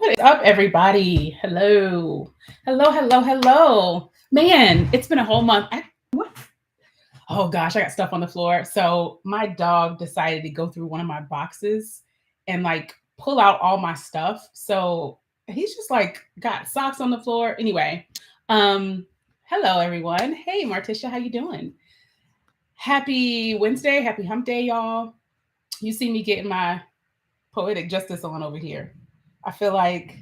What is up, everybody? Hello. Hello, hello, hello. Man, it's been a whole month. What? Oh gosh, I got stuff on the floor. So my dog decided to go through one of my boxes and like pull out all my stuff. So he's just like got socks on the floor. Anyway, um, hello everyone. Hey Martisha, how you doing? Happy Wednesday, happy hump day, y'all. You see me getting my poetic justice on over here. I feel like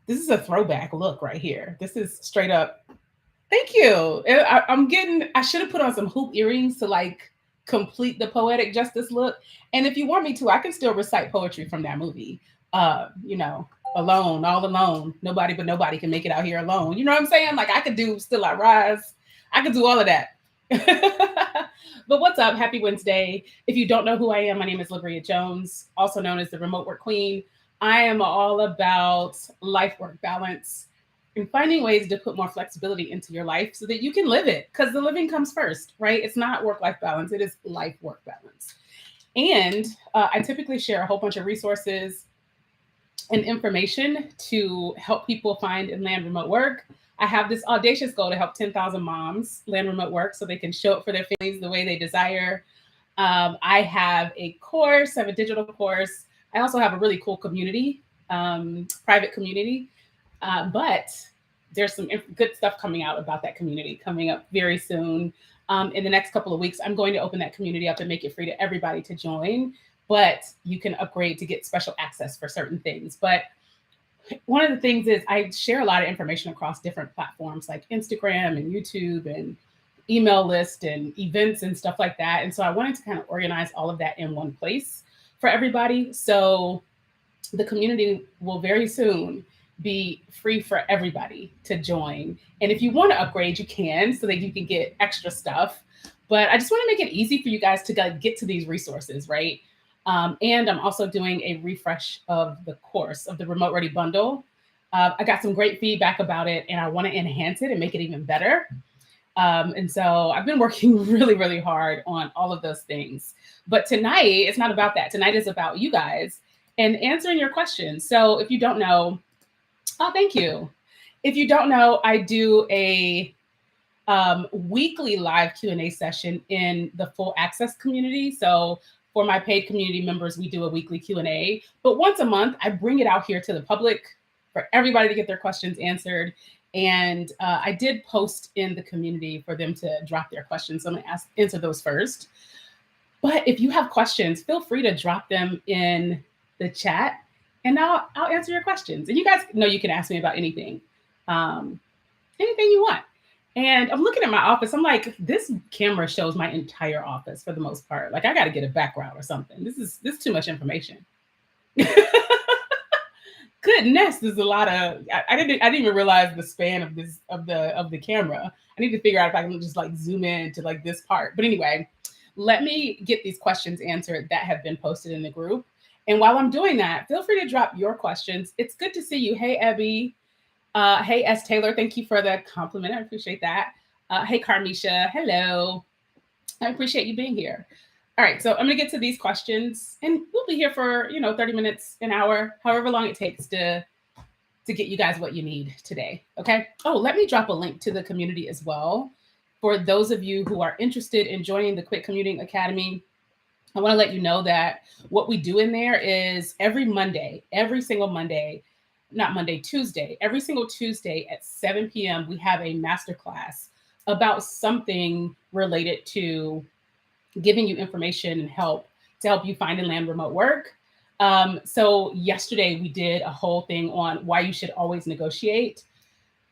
this is a throwback look right here. This is straight up. Thank you. I'm getting. I should have put on some hoop earrings to like complete the poetic justice look. And if you want me to, I can still recite poetry from that movie. You know, alone, all alone. Nobody but nobody can make it out here alone. You know what I'm saying? Like I could do Still I Rise. I could do all of that. But what's up? Happy Wednesday. If you don't know who I am, my name is Labria Jones, also known as the Remote Work Queen. I am all about life work balance and finding ways to put more flexibility into your life so that you can live it because the living comes first, right? It's not work life balance, it is life work balance. And I typically share a whole bunch of resources and information to help people find and land remote work. I have this audacious goal to help 10,000 moms land remote work so they can show up for their families the way they desire. I have a course, I have a digital course. I also have a really cool community, private community. But there's some good stuff coming out about that community coming up very soon. In the next couple of weeks, I'm going to open that community up and make it free to everybody to join. But you can upgrade to get special access for certain things. But one of the things is I share a lot of information across different platforms like Instagram and YouTube and email list and events and stuff like that. And so I wanted to kind of organize all of that in one place for everybody. So the community will very soon be free for everybody to join. And if you want to upgrade, you can so that you can get extra stuff. But I just want to make it easy for you guys to get to these resources, right? And I'm also doing a refresh of the course of the Remote Ready Bundle. I got some great feedback about it, and I want to enhance it and make it even better. And so I've been working really, really hard on all of those things. But tonight, it's not about that. Tonight is about you guys and answering your questions. So if you don't know, oh, thank you. If you don't know, I do a weekly live Q&A session in the full access community. So for my paid community members, we do a weekly Q&A. But once a month, I bring it out here to the public for everybody to get their questions answered. And I did post in the community for them to drop their questions. So I'm going to answer those first. But if you have questions, feel free to drop them in the chat and I'll answer your questions. And you guys know you can ask me about anything, anything you want. And I'm looking at my office. I'm like, this camera shows my entire office for the most part. Like I got to get a background or something. This is too much information. Goodness, there's a lot of. I didn't even realize the span of the camera. I need to figure out if I can just like zoom in to like this part. But anyway, let me get these questions answered that have been posted in the group. And while I'm doing that, feel free to drop your questions. It's good to see you. Hey, Abby. Hey, S. Taylor. Thank you for the compliment. I appreciate that. Hey, Carmisha. Hello. I appreciate you being here. All right, so I'm going to get to these questions, and we'll be here for 30 minutes, an hour, however long it takes to get you guys what you need today. Okay. Oh, let me drop a link to the community as well for those of you who are interested in joining the Quit Commuting Academy. I want to let you know that what we do in there is every Monday, every single Monday, not Monday, Tuesday, every single Tuesday at 7 p.m., we have a masterclass about something related to giving you information and help to help you find and land remote work. So yesterday we did a whole thing on why you should always negotiate.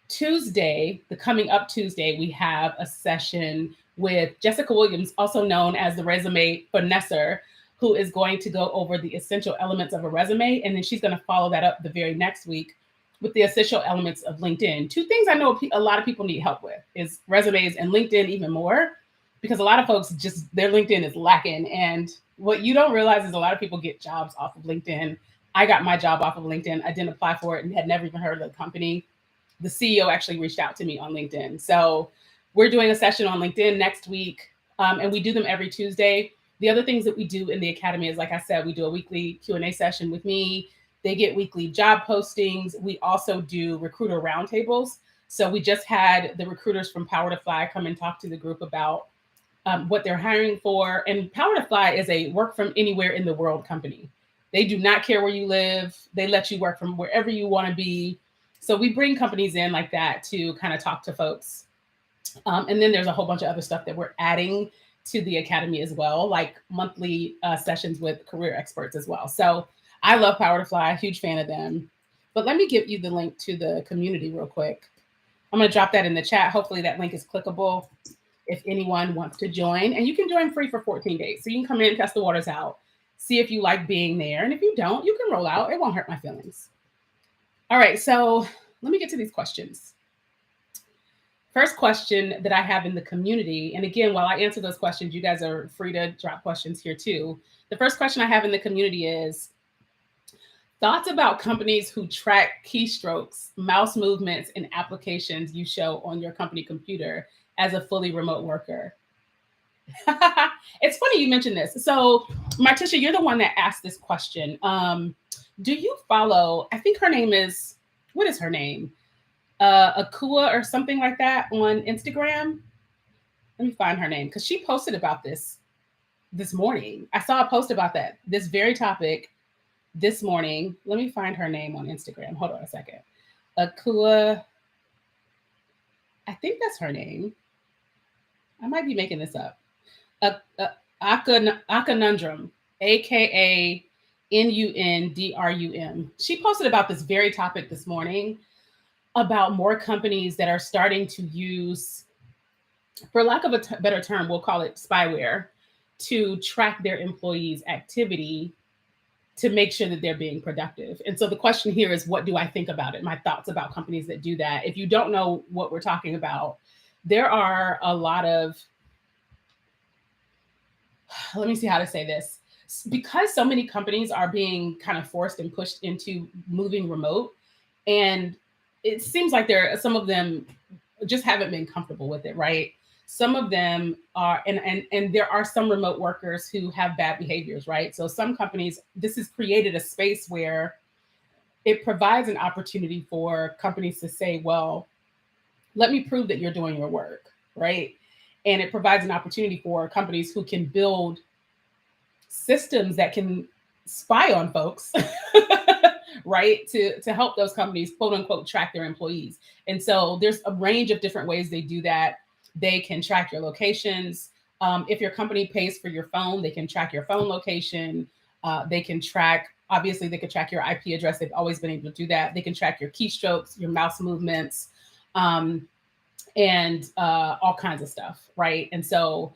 Tuesday, the coming up Tuesday, we have a session with Jessica Williams, also known as the resume finesser, who is going to go over the essential elements of a resume. And then she's going to follow that up the very next week with the essential elements of LinkedIn. Two things I know a lot of people need help with is resumes and LinkedIn even more, because a lot of folks just, their LinkedIn is lacking. And what you don't realize is a lot of people get jobs off of LinkedIn. I got my job off of LinkedIn. I didn't apply for it and had never even heard of the company. The CEO actually reached out to me on LinkedIn. So we're doing a session on LinkedIn next week, and we do them every Tuesday. The other things that we do in the academy is, like I said, we do a weekly Q&A session with me, They get weekly job postings. We also do recruiter roundtables. So we just had the recruiters from Power to Fly come and talk to the group about what they're hiring for. And Power to Fly is a work from anywhere in the world company. They do not care where you live. They let you work from wherever you want to be. So we bring companies in like that to kind of talk to folks. And then there's a whole bunch of other stuff that we're adding to the academy as well, like monthly sessions with career experts as well. So I love Power to Fly, huge fan of them. But let me give you the link to the community real quick. I'm going to drop that in the chat. Hopefully that link is clickable if anyone wants to join. And you can join free for 14 days. So you can come in, test the waters out, see if you like being there. And if you don't, you can roll out. It won't hurt my feelings. All right, so let me get to these questions. First question that I have in the community, and again, while I answer those questions, you guys are free to drop questions here too. The first question I have in the community is, thoughts about companies who track keystrokes, mouse movements, and applications you show on your company computer as a fully remote worker? It's funny you mentioned this. So, Martisha, you're the one that asked this question. Do you follow, I think her name is, what is her name? Akua or something like that on Instagram. Let me find her name because she posted about this morning. I saw a post about this very topic this morning. Let me find her name on Instagram. Hold on a second. Akua, I think that's her name. I might be making this up. Akanundrum, AKANUNDRUM. She posted about this very topic this morning, about more companies that are starting to use, for lack of a better term, we'll call it spyware, to track their employees' activity to make sure that they're being productive. And so the question here is, what do I think about it? My thoughts about companies that do that. If you don't know what we're talking about, there are a lot of, let me see how to say this. Because so many companies are being kind of forced and pushed into moving remote, and it seems like some of them just haven't been comfortable with it, right? Some of them are, and there are some remote workers who have bad behaviors, right? So some companies, this has created a space where it provides an opportunity for companies to say, well, let me prove that you're doing your work, right? And it provides an opportunity for companies who can build systems that can spy on folks, right? To help those companies, quote unquote, track their employees. And so there's a range of different ways they do that. They can track your locations. If your company pays for your phone, they can track your phone location. They can track, obviously they can track your IP address. They've always been able to do that. They can track your keystrokes, your mouse movements, and all kinds of stuff, right? And so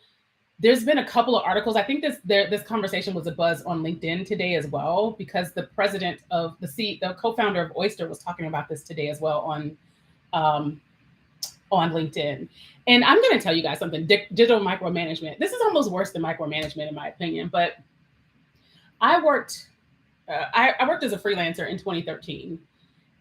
there's been a couple of articles. I think this conversation was a buzz on LinkedIn today as well, because the president of the co-founder of Oyster was talking about this today as well on LinkedIn. And I'm going to tell you guys something. Digital micromanagement. This is almost worse than micromanagement in my opinion. But I worked as a freelancer in 2013,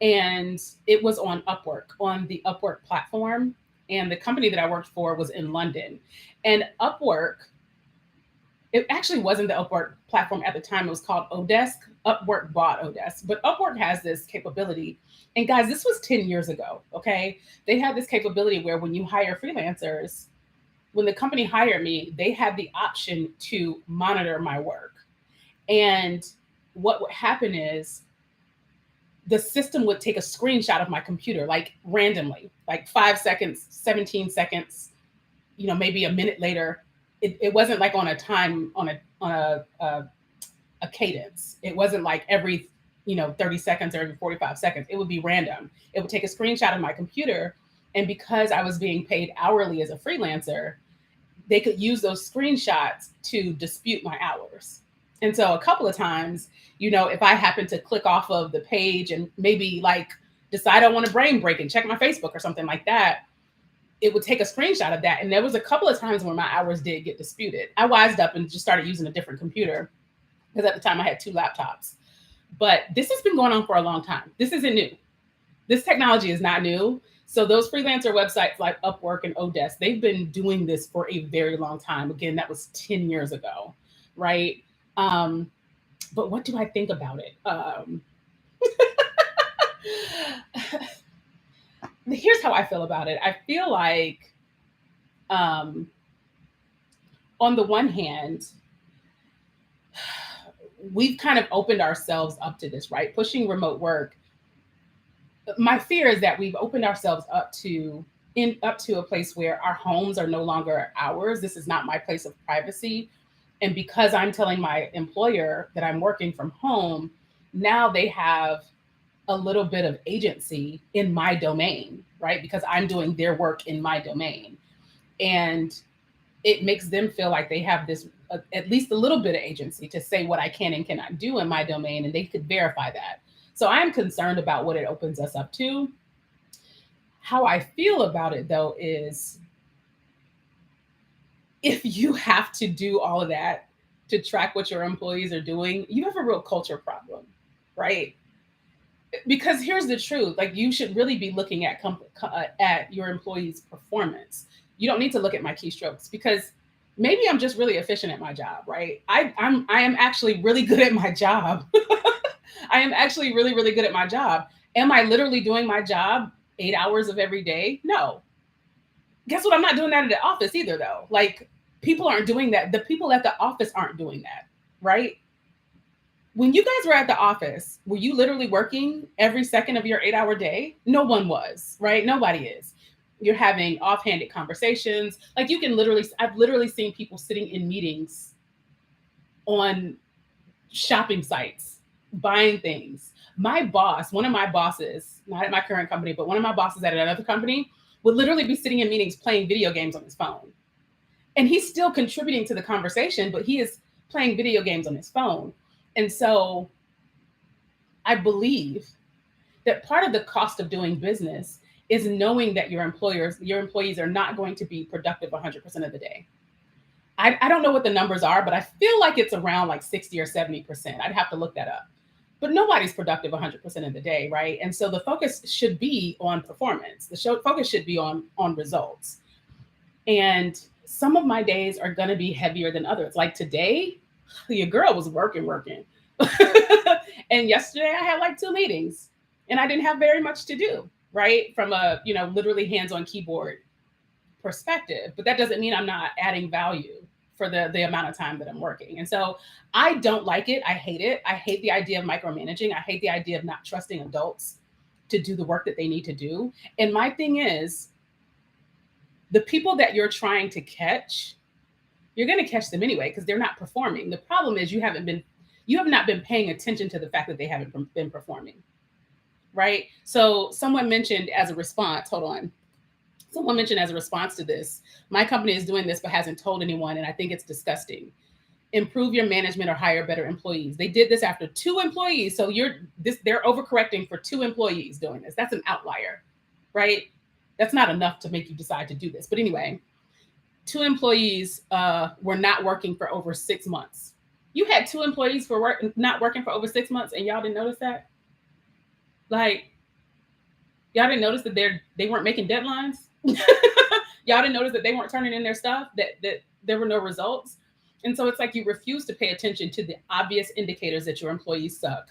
and it was on Upwork, on the Upwork platform. And the company that I worked for was in London. And Upwork, it actually wasn't the Upwork platform at the time. It was called Odesk. Upwork bought Odesk. But Upwork has this capability. And guys, this was 10 years ago, okay? They had this capability where when you hire freelancers, when the company hired me, they had the option to monitor my work. And what would happen is the system would take a screenshot of my computer, like randomly, like 5 seconds, 17 seconds, maybe a minute later. It wasn't like on a time, on a cadence. It wasn't like every 30 seconds or every 45 seconds. It would be random. It would take a screenshot of my computer. And because I was being paid hourly as a freelancer, they could use those screenshots to dispute my hours. And so a couple of times, if I happen to click off of the page and maybe like decide I want a brain break and check my Facebook or something like that, it would take a screenshot of that. And there was a couple of times where my hours did get disputed. I wised up and just started using a different computer, because at the time I had 2 laptops. But this has been going on for a long time. This isn't new. This technology is not new. So those freelancer websites like Upwork and Odesk, they've been doing this for a very long time. Again, that was 10 years ago, right? But what do I think about it? Here's how I feel about it. I feel like, um, on the one hand, we've kind of opened ourselves up to this, right? Pushing remote work. My fear is that we've opened ourselves up to a place where our homes are no longer ours. This is not my place of privacy. And because I'm telling my employer that I'm working from home, now they have a little bit of agency in my domain, right? Because I'm doing their work in my domain. And it makes them feel like they have this, at least a little bit of agency to say what I can and cannot do in my domain, and they could verify that. So I'm concerned about what it opens us up to. How I feel about it though is, if you have to do all of that to track what your employees are doing, you have a real culture problem, right? Because here's the truth, like, you should really be looking at your employees' performance. You don't need to look at my keystrokes, because maybe I'm just really efficient at my job, right? I am actually really good at my job. I am actually really really good at my job. Am I literally doing my job 8 hours of every day? No. Guess what? I'm not doing that at the office either, though. Like, people aren't doing that. The people at the office aren't doing that, right? When you guys were at the office, were you literally working every second of your 8 hour day? No one was, right? Nobody is. You're having offhanded conversations. Like, you can literally, I've literally seen people sitting in meetings on shopping sites, buying things. My boss, one of my bosses, not at my current company, but one of my bosses at another company, would literally be sitting in meetings playing video games on his phone. And he's still contributing to the conversation, but he is playing video games on his phone. And so I believe that part of the cost of doing business is knowing that your employees are not going to be productive 100% of the day. I don't know what the numbers are, but I feel like it's around like 60 or 70%. I'd have to look that up. But nobody's productive 100% of the day, right? And so the focus should be on performance. Focus should be on results. And some of my days are going to be heavier than others. Like today, your girl was working. And yesterday I had like 2 meetings and I didn't have very much to do, right? From a, literally hands-on keyboard perspective. But that doesn't mean I'm not adding value for the amount of time that I'm working. And so I don't like it. I hate it. I hate the idea of micromanaging. I hate the idea of not trusting adults to do the work that they need to do. And my thing is, the people that you're trying to catch, you're going to catch them anyway because they're not performing. The problem is you have not been paying attention to the fact that they haven't been performing, right? So someone mentioned as a response, hold on. Someone mentioned as a response to this, my company is doing this but hasn't told anyone, and I think it's disgusting. Improve your management or hire better employees. They did this after 2 employees, so they're overcorrecting for 2 employees doing this. That's an outlier, right? That's not enough to make you decide to do this. But anyway, 2 employees were not working for over 6 months. You had 2 employees not working for over 6 months, and y'all didn't notice that? Like, y'all didn't notice that they weren't making deadlines? Y'all didn't notice that they weren't turning in their stuff, that there were no results? And so it's like you refuse to pay attention to the obvious indicators that your employees suck.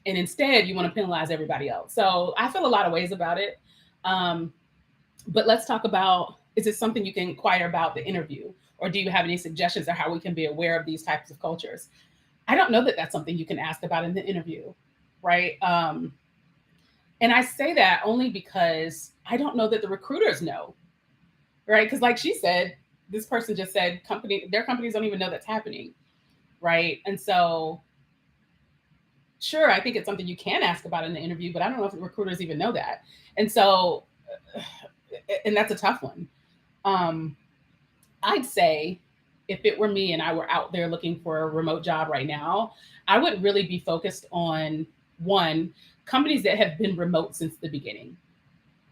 And instead, you want to penalize everybody else. So I feel a lot of ways about it. But let's talk about, is it something you can inquire about the interview? Or do you have any suggestions on how we can be aware of these types of cultures? I don't know that that's something you can ask about in the interview, right? And I say that only because I don't know that the recruiters know, right? Because like she said, this person just said their companies don't even know that's happening, right? And so, sure, I think it's something you can ask about in the interview, but I don't know if the recruiters even know that. And so, and that's a tough one. I'd say if it were me and I were out there looking for a remote job right now, I would really be focused on, one, companies that have been remote since the beginning,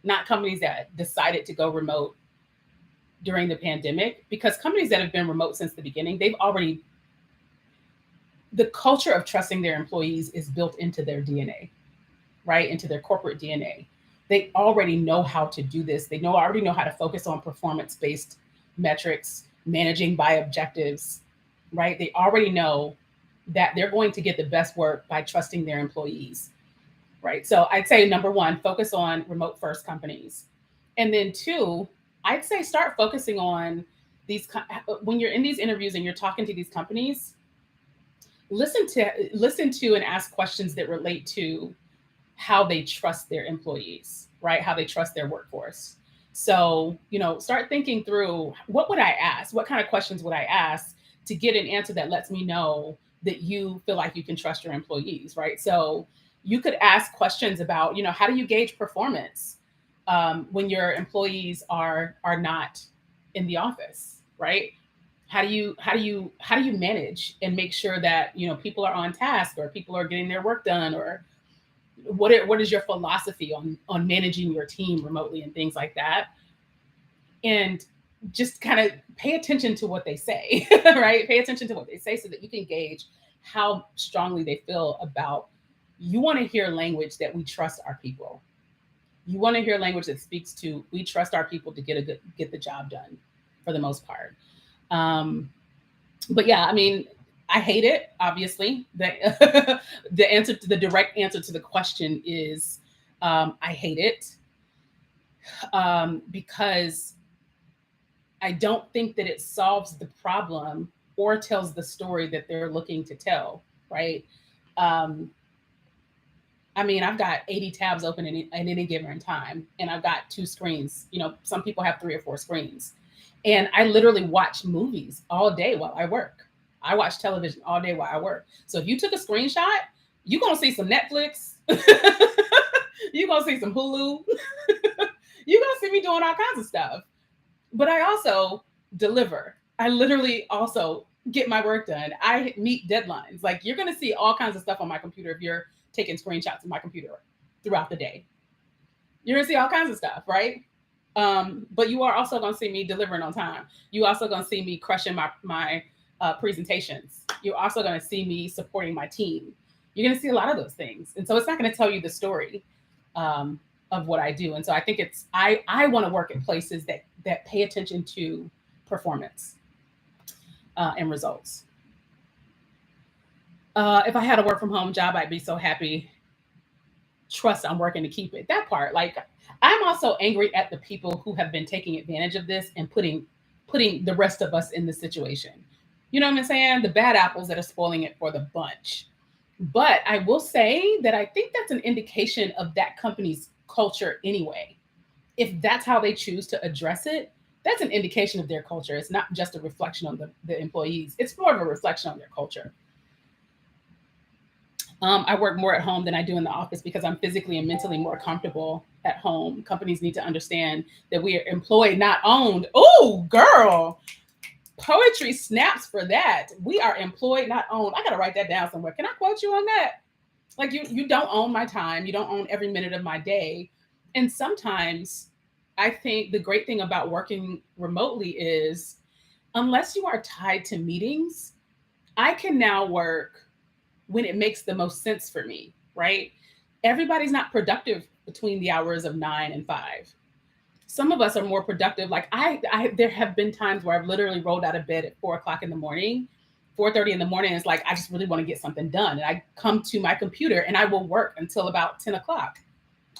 not companies that decided to go remote during the pandemic, because companies that have been remote since the beginning, the culture of trusting their employees is built into their DNA, right? Into their corporate DNA. They already know how to do this. They already know how to focus on performance-based metrics, managing by objectives, right? They already know that they're going to get the best work by trusting their employees, right? So I'd say number one, focus on remote first companies. And then two, I'd say start focusing on these when you're in these interviews and you're talking to these companies, listen to and ask questions that relate to how they trust their employees, right? How they trust their workforce. So, start thinking through, what would I ask? What kind of questions would I ask to get an answer that lets me know that you feel like you can trust your employees, right? So you could ask questions about, how do you gauge performance when your employees are not in the office, right? How do you manage and make sure that people are on task, or people are getting their work done, or what is your philosophy on managing your team remotely and things like that? And just kind of pay attention to what they say, right? Pay attention to what they say so that you can gauge how strongly they feel about. You want to hear language that we trust our people. You want to hear language that speaks to, we trust our people to get the job done for the most part. But yeah, I mean, I hate it. Obviously, the direct answer to the question is, I hate it, because I don't think that it solves the problem or tells the story that they're looking to tell, right? Um, I mean, I've got 80 tabs open at any given time, and I've got two screens. Some people have three or four screens. And I literally watch movies all day while I work. I watch television all day while I work. So if you took a screenshot, you're going to see some Netflix. You're going to see some Hulu. You're going to see me doing all kinds of stuff. But I also deliver. I literally also get my work done. I meet deadlines. Like, you're going to see all kinds of stuff on my computer if you're taking screenshots of my computer throughout the day. You're going to see all kinds of stuff, right? But you are also going to see me delivering on time. You also going to see me crushing my presentations. You're also going to see me supporting my team. You're going to see a lot of those things. And so it's not going to tell you the story of what I do. And so I think I want to work at places that pay attention to performance and results. If I had a work from home job, I'd be so happy. Trust I'm working to keep it. That part, like, I'm also angry at the people who have been taking advantage of this and putting the rest of us in this situation. You know what I'm saying? The bad apples that are spoiling it for the bunch. But I will say that I think that's an indication of that company's culture anyway. If that's how they choose to address it, that's an indication of their culture. It's not just a reflection on the employees. It's more of a reflection on their culture. I work more at home than I do in the office because I'm physically and mentally more comfortable at home. Companies need to understand that we are employed, not owned. Oh, girl, poetry snaps for that. We are employed, not owned. I got to write that down somewhere. Can I quote you on that? Like, you don't own my time. You don't own every minute of my day. And sometimes I think the great thing about working remotely is, unless you are tied to meetings, I can now work when it makes the most sense for me, right? Everybody's not productive between the hours of 9 and 5. Some of us are more productive. Like, there have been times where I've literally rolled out of bed at 4 o'clock in the morning, 4:30 in the morning. It's like, I just really want to get something done. And I come to my computer and I will work until about 10 o'clock.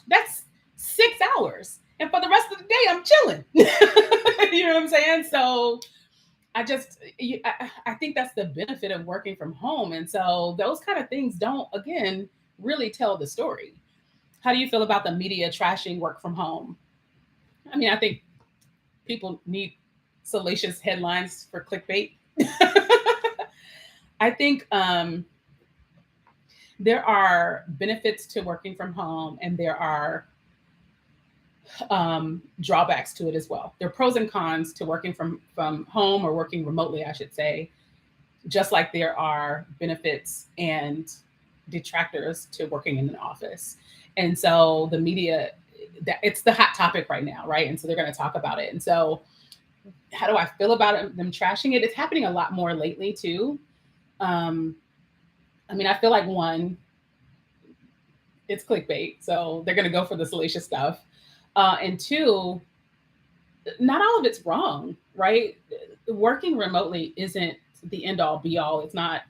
That's 6 hours. And for the rest of the day, I'm chilling. You know what I'm saying? So I think that's the benefit of working from home. And so those kind of things don't, again, really tell the story. How do you feel about the media trashing work from home? I mean, I think people need salacious headlines for clickbait. I think there are benefits to working from home, and there are drawbacks to it as well. There are pros and cons to working from home, or working remotely, I should say, just like there are benefits and detractors to working in an office. And so the media, it's the hot topic right now, right? And so they're going to talk about it. And so how do I feel about it, them trashing it? It's happening a lot more lately too. I mean, I feel like, one, it's clickbait, so they're going to go for the salacious stuff. And two, not all of it's wrong, right? Working remotely isn't the end all be all. It's not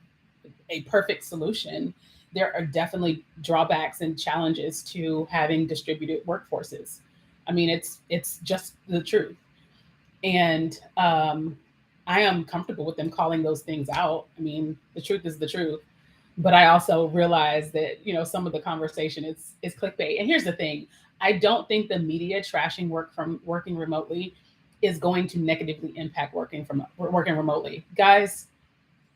a perfect solution. There are definitely drawbacks and challenges to having distributed workforces. I mean, it's just the truth. And I am comfortable with them calling those things out. I mean, the truth is the truth. But I also realize that, some of the conversation is clickbait. And here's the thing. I don't think the media trashing working remotely is going to negatively impact working remotely. Guys,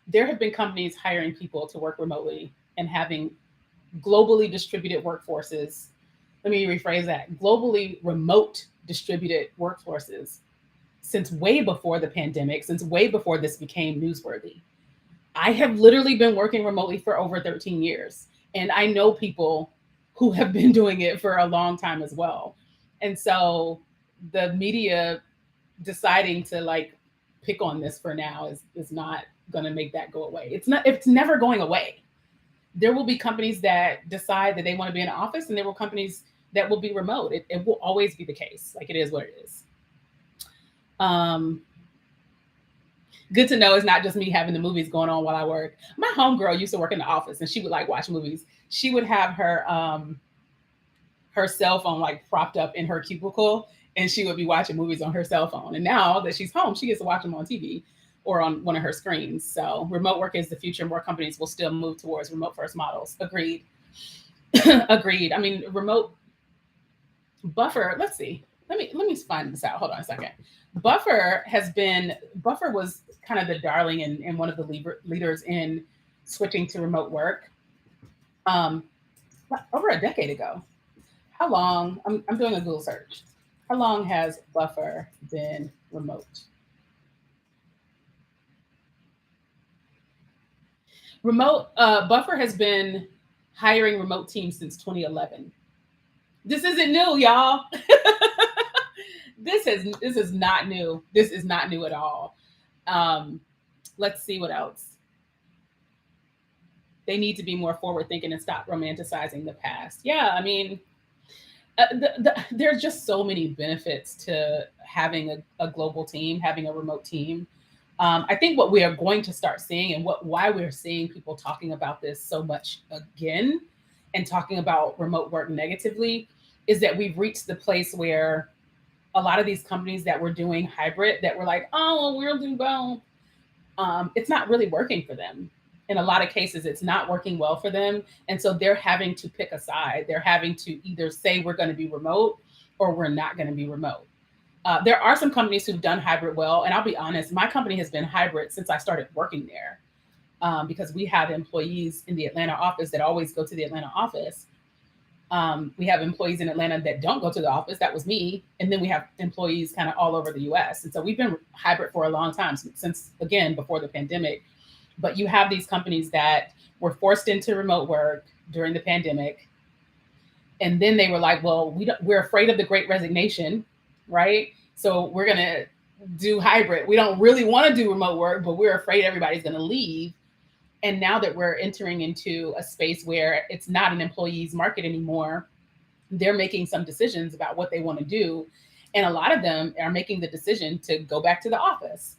there have been companies hiring people to work remotely and having globally distributed workforces. Let me rephrase that. Globally remote distributed workforces since way before the pandemic, since way before this became newsworthy. I have literally been working remotely for over 13 years. And I know people who have been doing it for a long time as well. And so the media deciding to like pick on this for now is not going to make that go away. It's never going away. There will be companies that decide that they want to be in an office, and there will companies that will be remote. It will always be the case. Like, it is what it is. Good to know it's not just me having the movies going on while I work. My homegirl used to work in the office, and she would like watch movies. She would have her cell phone like propped up in her cubicle, and she would be watching movies on her cell phone. And now that she's home, she gets to watch them on TV or on one of her screens. So remote work is the future. More companies will still move towards remote first models. Agreed. Agreed. I mean, remote Buffer. Let's see. Let me find this out. Hold on a second. Buffer was kind of the darling and one of the leaders in switching to remote work over a decade ago. How long? I'm doing a Google search. How long has Buffer been remote? Buffer has been hiring remote teams since 2011. This isn't new, y'all. This is not new. This is not new at all. Let's see what else. They need to be more forward thinking and stop romanticizing the past. Yeah, I mean, there's just so many benefits to having a global team, having a remote team. I think what we are going to start seeing, and why we're seeing people talking about this so much again and talking about remote work negatively, is that we've reached the place where a lot of these companies that were doing hybrid, that were like, oh, we'll do both, it's not really working for them. In a lot of cases, it's not working well for them. And so they're having to pick a side. They're having to either say we're going to be remote or we're not going to be remote. There are some companies who've done hybrid well. And I'll be honest, my company has been hybrid since I started working there, because we have employees in the Atlanta office that always go to the Atlanta office. We have employees in Atlanta that don't go to the office. That was me. And then we have employees kind of all over the US. And so we've been hybrid for a long time, since, again, before the pandemic. But you have these companies that were forced into remote work during the pandemic. And then they were like, well, we're afraid of the great resignation, right? So we're going to do hybrid. We don't really want to do remote work, but we're afraid everybody's going to leave. And now that we're entering into a space where it's not an employee's market anymore, they're making some decisions about what they want to do. And a lot of them are making the decision to go back to the office.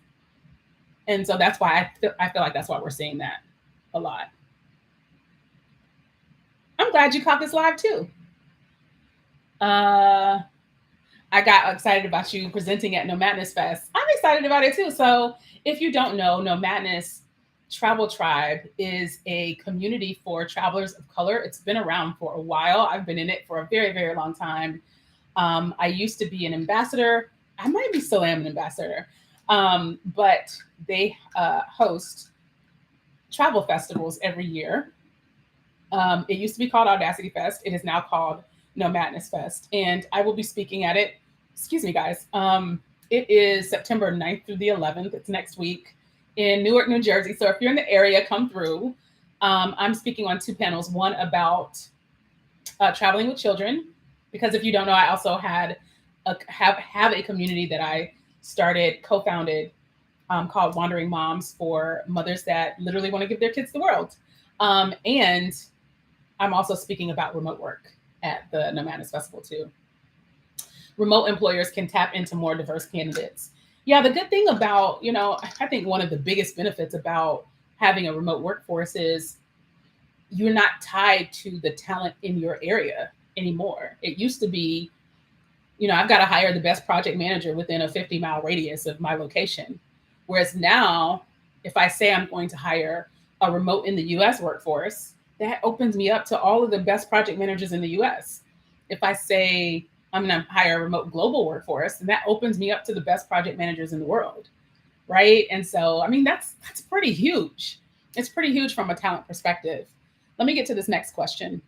And so that's why I feel like that's why we're seeing that a lot. I'm glad you caught this live too. I got excited about you presenting at No Madness Fest. I'm excited about it too. So if you don't know, No Madness Travel Tribe is a community for travelers of color. It's been around for a while. I've been in it for a very, very long time. I used to be an ambassador. I might be still am an ambassador. But they host travel festivals every year. It used to be called Audacity Fest. It is now called No Madness Fest. And I will be speaking at it. Excuse me, guys. It is September 9th through the 11th. It's next week in Newark, New Jersey. So if you're in the area, come through. I'm speaking on 2 panels. One about traveling with children, because if you don't know, I also have a community that I co-founded, called Wandering Moms, for mothers that literally want to give their kids the world. And I'm also speaking about remote work at the No Madness Festival too. Remote employers can tap into more diverse candidates. Yeah, the good thing about, I think one of the biggest benefits about having a remote workforce is you're not tied to the talent in your area anymore. It used to be, I've got to hire the best project manager within a 50-mile radius of my location. Whereas now, if I say I'm going to hire a remote in the US workforce, that opens me up to all of the best project managers in the US. If I say I'm going to hire a remote global workforce, then that opens me up to the best project managers in the world. Right. And so, I mean, that's pretty huge. It's pretty huge from a talent perspective. Let me get to this next question.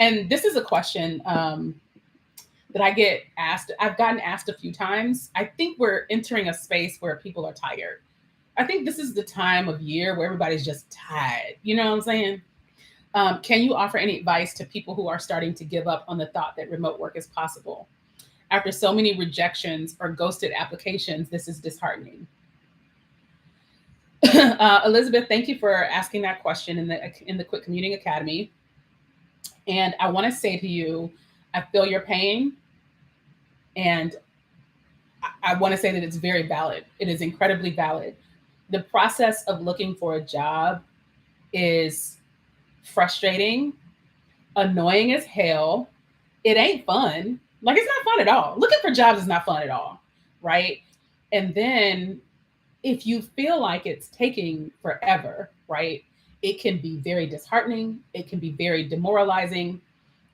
And this is a question that I get asked. I've gotten asked a few times. I think we're entering a space where people are tired. I think this is the time of year where everybody's just tired. You know what I'm saying? Can you offer any advice to people who are starting to give up on the thought that remote work is possible? After so many rejections or ghosted applications, this is disheartening. Elizabeth, thank you for asking that question in the Quit Commuting Academy. And I want to say to you, I feel your pain, and I want to say that it's very valid. It is incredibly valid. The process of looking for a job is frustrating, annoying as hell. It ain't fun. Like, it's not fun at all. Looking for jobs is not fun at all, right? And then if you feel like it's taking forever, right, it can be very disheartening. It can be very demoralizing,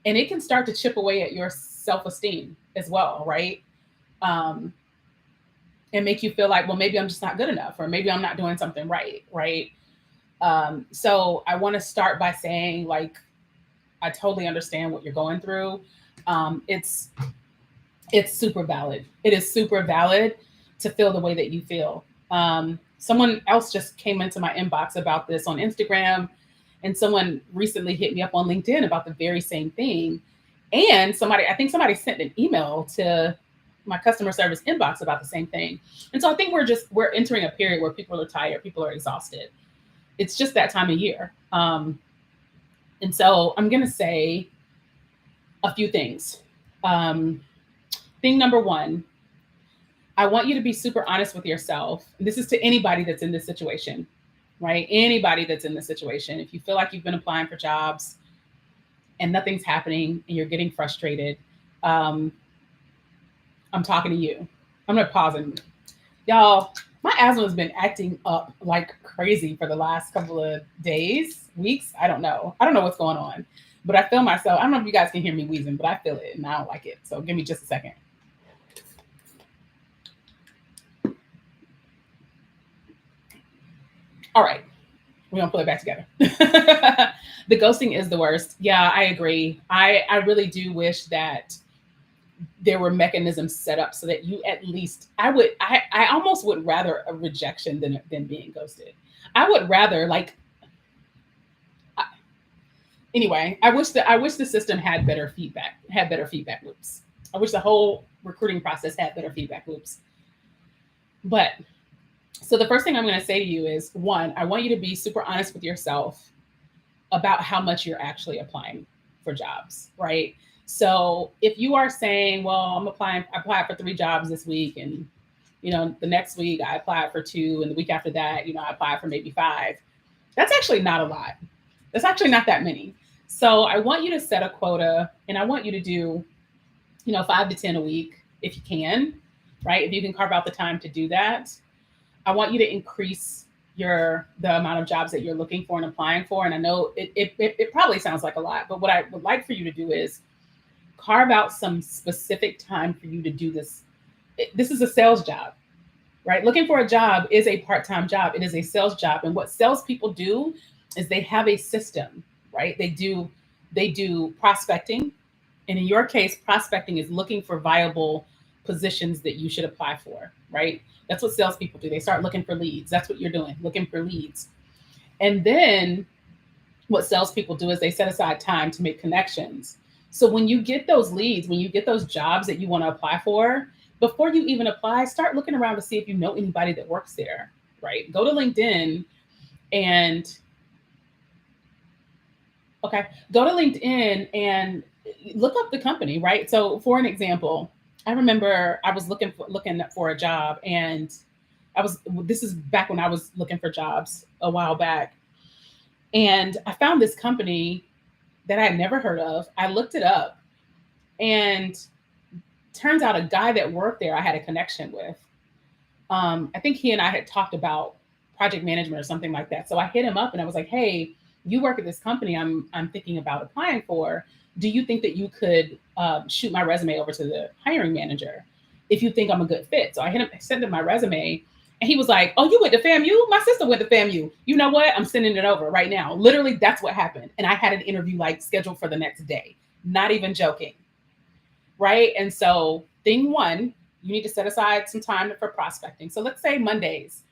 and it can start to chip away at your self-esteem as well, right? Um, and make you feel like, well, maybe I'm just not good enough, or maybe I'm not doing something right, right? So I want to start by saying, like, I totally understand what you're going through. It's super valid. It is super valid to feel the way that you feel. Someone else just came into my inbox about this on Instagram, and someone recently hit me up on LinkedIn about the very same thing. And I think somebody sent an email to my customer service inbox about the same thing. And so I think we're entering a period where people are tired, people are exhausted. It's just that time of year. And so I'm going to say a few things. Thing number one, I want you to be super honest with yourself. And this is to anybody that's in this situation, right? Anybody that's in this situation. If you feel like you've been applying for jobs and nothing's happening and you're getting frustrated, I'm talking to you. I'm going to pause and, y'all, my asthma has been acting up like crazy for the last couple of days, weeks. I don't know what's going on, but I feel myself. I don't know if you guys can hear me wheezing, but I feel it and I don't like it. So give me just a second. All right, we're gonna put it back together. The ghosting is the worst. Yeah, I agree. I really do wish that there were mechanisms set up so that you at least, I almost would rather a rejection than being ghosted. I would rather, like, anyway, I wish the system had better feedback loops. I wish the whole recruiting process had better feedback loops. But so the first thing I'm going to say to you is, one, I want you to be super honest with yourself about how much you're actually applying for jobs, right? So if you are saying, well, I applied for 3 jobs this week, and the next week I applied for 2, and the week after that, I applied for maybe 5. That's actually not a lot. That's actually not that many. So I want you to set a quota, and I want you to do, 5 to 10 a week if you can, right? If you can carve out the time to do that. I want you to increase the amount of jobs that you're looking for and applying for. And I know it probably sounds like a lot, but what I would like for you to do is carve out some specific time for you to do this. This is a sales job, right? Looking for a job is a part-time job. It is a sales job. And what salespeople do is they have a system, right? They do prospecting. And in your case, prospecting is looking for viable positions that you should apply for, right? That's what salespeople do. They start looking for leads. That's what you're doing, looking for leads. And then what salespeople do is they set aside time to make connections. So when you get those leads, when you get those jobs that you want to apply for, before you even apply, start looking around to see if you know anybody that works there, right? Go to LinkedIn and look up the company, right? So for an example, I remember I was looking for a job, and This is back when I was looking for jobs a while back. And I found this company that I had never heard of. I looked it up, and turns out a guy that worked there I had a connection with. I think he and I had talked about project management or something like that. So I hit him up and I was like, "Hey, you work at this company I'm thinking about applying for. Do you think that you could shoot my resume over to the hiring manager if you think I'm a good fit?" So I hit him, sent him my resume, and he was like, "Oh, you went to FAMU? My sister went to FAMU. You know what? I'm sending it over right now." Literally, that's what happened, and I had an interview like scheduled for the next day. Not even joking, right? And so, thing one, you need to set aside some time for prospecting. So let's say Mondays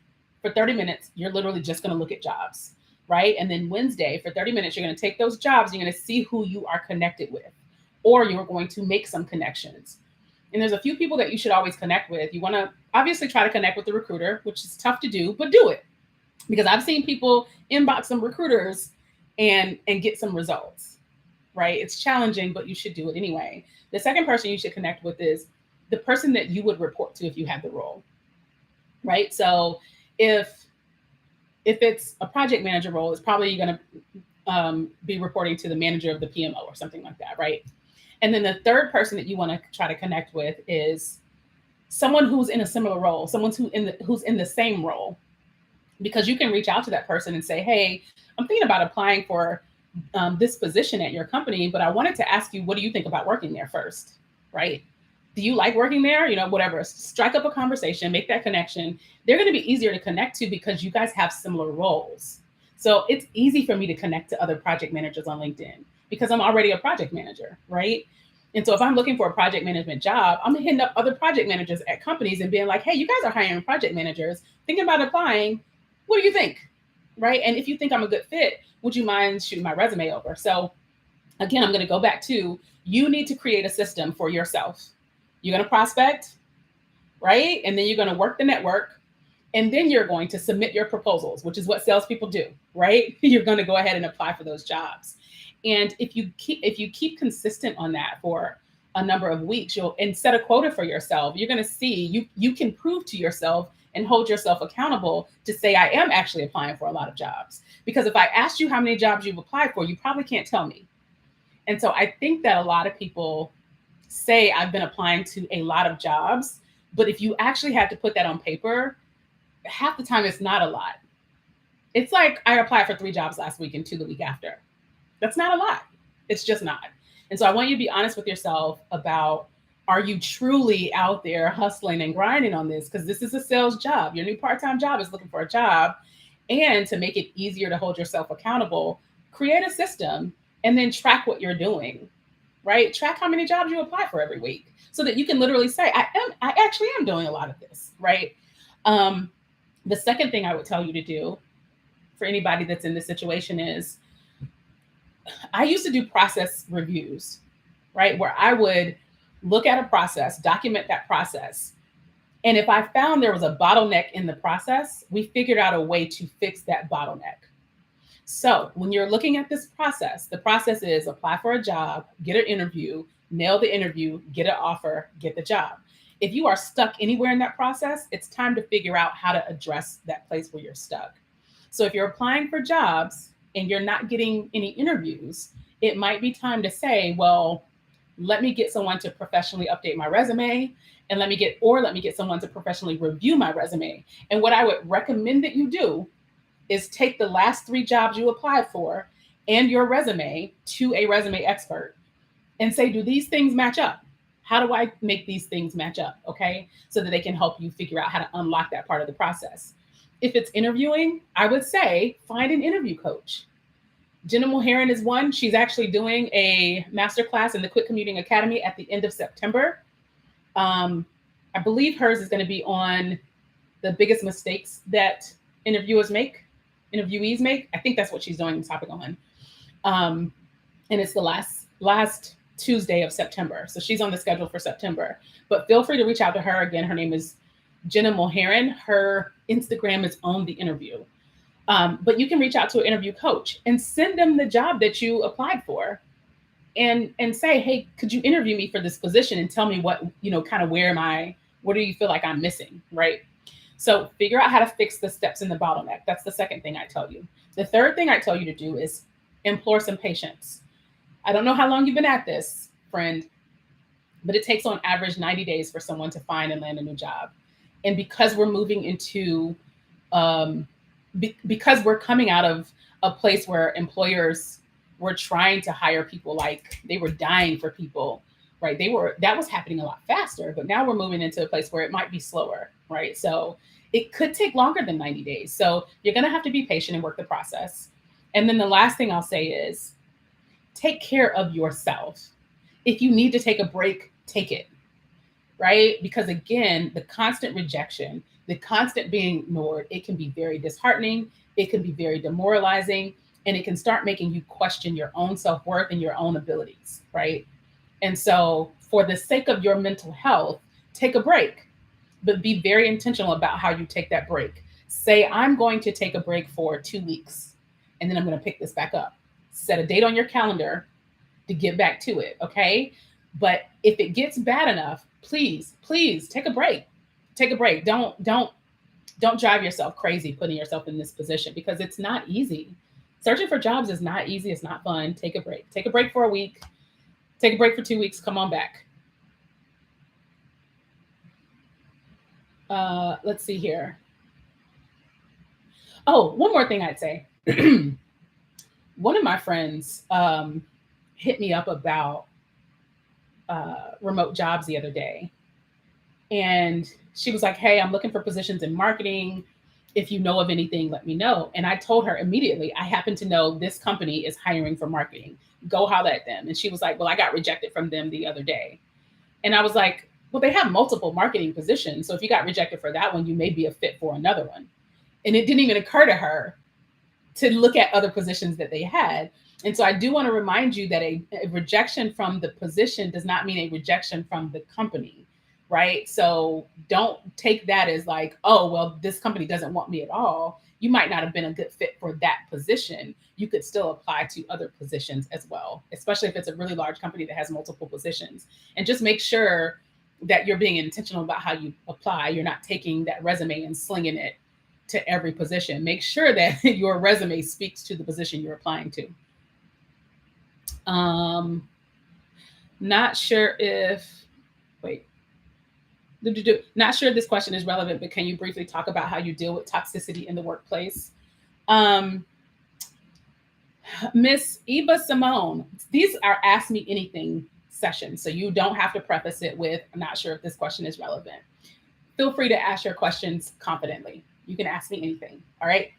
for 30 minutes, you're literally just going to look at jobs, right? And then Wednesday for 30 minutes, you're going to take those jobs, you're going to see who you are connected with, or you're going to make some connections. And there's a few people that you should always connect with. You want to obviously try to connect with the recruiter, which is tough to do, but do it. Because I've seen people inbox some recruiters and get some results, right? It's challenging, but you should do it anyway. The second person you should connect with is the person that you would report to if you had the role, right? So if it's a project manager role, it's probably going to be reporting to the manager of the PMO or something like that, right? And then the third person that you want to try to connect with is someone who's in a similar role, someone who's in the same role, because you can reach out to that person and say, "Hey, I'm thinking about applying for this position at your company, but I wanted to ask you, what do you think about working there first?" Right? Do you like working there? Whatever. Strike up a conversation, make that connection. They're going to be easier to connect to because you guys have similar roles. So it's easy for me to connect to other project managers on LinkedIn because I'm already a project manager, right? And so if I'm looking for a project management job, I'm hitting up other project managers at companies and being like, "Hey, you guys are hiring project managers, thinking about applying. What do you think?" Right? And if you think I'm a good fit, would you mind shooting my resume over? So again, I'm going to go back to, you need to create a system for yourself. You're going to prospect, right? And then you're going to work the network. And then you're going to submit your proposals, which is what salespeople do, right? You're going to go ahead and apply for those jobs. And if you keep consistent on that for a number of weeks, you'll, and set a quota for yourself, you're going to see you can prove to yourself and hold yourself accountable to say, "I am actually applying for a lot of jobs." Because if I asked you how many jobs you've applied for, you probably can't tell me. And so I think that a lot of people say, "I've been applying to a lot of jobs," but if you actually have to put that on paper, half the time it's not a lot. It's like, I applied for 3 jobs last week and 2 the week after. That's not a lot. It's just not. And so I want you to be honest with yourself about, are you truly out there hustling and grinding on this? Because this is a sales job. Your new part-time job is looking for a job. And to make it easier to hold yourself accountable, create a system and then track what you're doing, right? Track how many jobs you apply for every week so that you can literally say, I actually am doing a lot of this, right? The second thing I would tell you to do for anybody that's in this situation is, I used to do process reviews, right? Where I would look at a process, document that process. And if I found there was a bottleneck in the process, we figured out a way to fix that bottleneck. So when you're looking at this process, the process is apply for a job, get an interview, nail the interview, get an offer, get the job. If you are stuck anywhere in that process, it's time to figure out how to address that place where you're stuck. So if you're applying for jobs and you're not getting any interviews, it might be time to say, well, let me get someone to professionally update my resume, and let me get someone to professionally review my resume. And what I would recommend that you do is take the last 3 jobs you applied for and your resume to a resume expert and say, do these things match up? How do I make these things match up? Okay. So that they can help you figure out how to unlock that part of the process. If it's interviewing, I would say find an interview coach. Jenna Mulherin is one. She's actually doing a masterclass in the Quit Commuting Academy at the end of September. I believe hers is going to be on the biggest mistakes that interviewees make. I think that's what she's doing the topic on. And it's the last Tuesday of September. So she's on the schedule for September. But feel free to reach out to her. Again, her name is Jenna Mulherin. Her Instagram is on the interview. But you can reach out to an interview coach and send them the job that you applied for and say, hey, could you interview me for this position and tell me what, kind of what do you feel like I'm missing, right? So figure out how to fix the steps in the bottleneck. That's the second thing I tell you. The third thing I tell you to do is implore some patience. I don't know how long you've been at this, friend, but it takes on average 90 days for someone to find and land a new job. And because we're moving into, because we're coming out of a place where employers were trying to hire people like they were dying for people, right? That was happening a lot faster, but now we're moving into a place where it might be slower, right? So it could take longer than 90 days. So you're going to have to be patient and work the process. And then the last thing I'll say is take care of yourself. If you need to take a break, take it, right? Because again, the constant rejection, the constant being ignored, it can be very disheartening, it can be very demoralizing, and it can start making you question your own self-worth and your own abilities, right? And so, for the sake of your mental health, take a break, but be very intentional about how you take that break. Say, I'm going to take a break for 2 weeks, and then I'm going to pick this back up. Set a date on your calendar to get back to it, okay? But if it gets bad enough, please, please take a break. Take a break. Don't drive yourself crazy putting yourself in this position because it's not easy. Searching for jobs is not easy. It's not fun. Take a break. Take a break for a week. Take a break for 2 weeks. Come on back. Let's see here. Oh, one more thing I'd say. One of my friends hit me up about remote jobs the other day. And she was like, hey, I'm looking for positions in marketing. If you know of anything, let me know. And I told her immediately, I happen to know this company is hiring for marketing. Go holler at them. And she was like, well, I got rejected from them the other day. And I was like, well, they have multiple marketing positions. So if you got rejected for that one, you may be a fit for another one. And it didn't even occur to her to look at other positions that they had. And so I do want to remind you that a rejection from the position does not mean a rejection from the company, right? So don't take that as like, oh, well, this company doesn't want me at all. You might not have been a good fit for that position. You could still apply to other positions as well, especially if it's a really large company that has multiple positions. And just make sure that you're being intentional about how you apply. You're not taking that resume and slinging it to every position. Make sure that your resume speaks to the position you're applying to. Not sure if, wait, not sure if this question is relevant, but can you briefly talk about how you deal with toxicity in the workplace? Miss Eva Simone, these are Ask Me Anything sessions, so you don't have to preface it with, I'm not sure if this question is relevant. Feel free to ask your questions confidently. You can ask me anything, all right?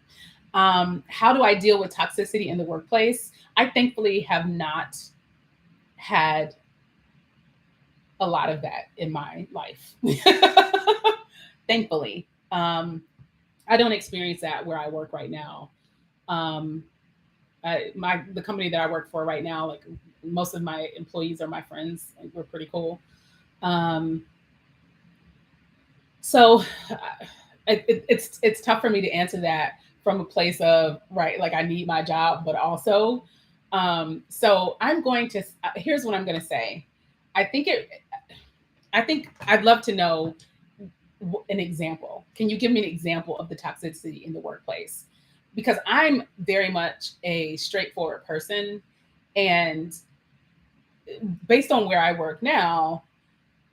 How do I deal with toxicity in the workplace? I thankfully have not had a lot of that in my life. Thankfully. I don't experience that where I work right now. The company that I work for right now, like most of my employees are my friends. Like, we're pretty cool. So it's tough for me to answer that from a place of, right, like I need my job, but also, so I'm going to, here's what I'm going to say. I think I'd love to know an example. Can you give me an example of the toxicity in the workplace? Because I'm very much a straightforward person, and based on where I work now,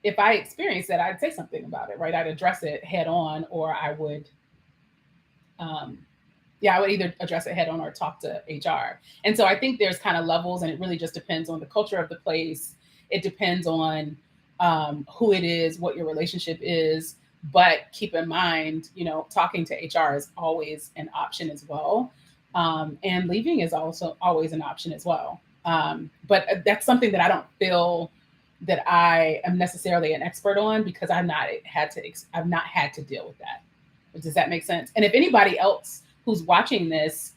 if I experience that, I'd say something about it, right? I'd address it head on, or I would, I would either address it head on or talk to HR. And so I think there's kind of levels, and it really just depends on the culture of the place. It depends on who it is, what your relationship is. But keep in mind, talking to HR is always an option as well. And leaving is also always an option as well. But that's something that I don't feel that I am necessarily an expert on, because I've not had to deal with that. Does that make sense? And if anybody else who's watching this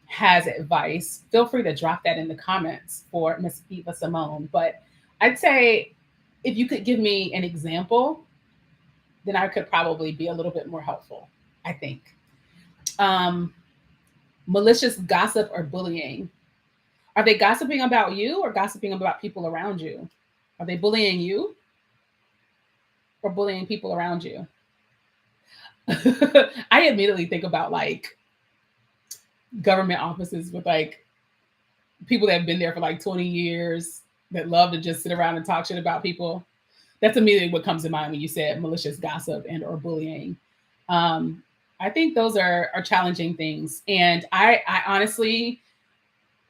has advice, feel free to drop that in the comments for Miss Eva Simone. But I'd say if you could give me an example, then I could probably be a little bit more helpful, I think. Malicious gossip or bullying. Are they gossiping about you or gossiping about people around you? Are they bullying you or bullying people around you? I immediately think about like government offices with like people that have been there for like 20 years that love to just sit around and talk shit about people. That's immediately what comes to mind when you said malicious gossip and or bullying. Um, I think those are challenging things. And I honestly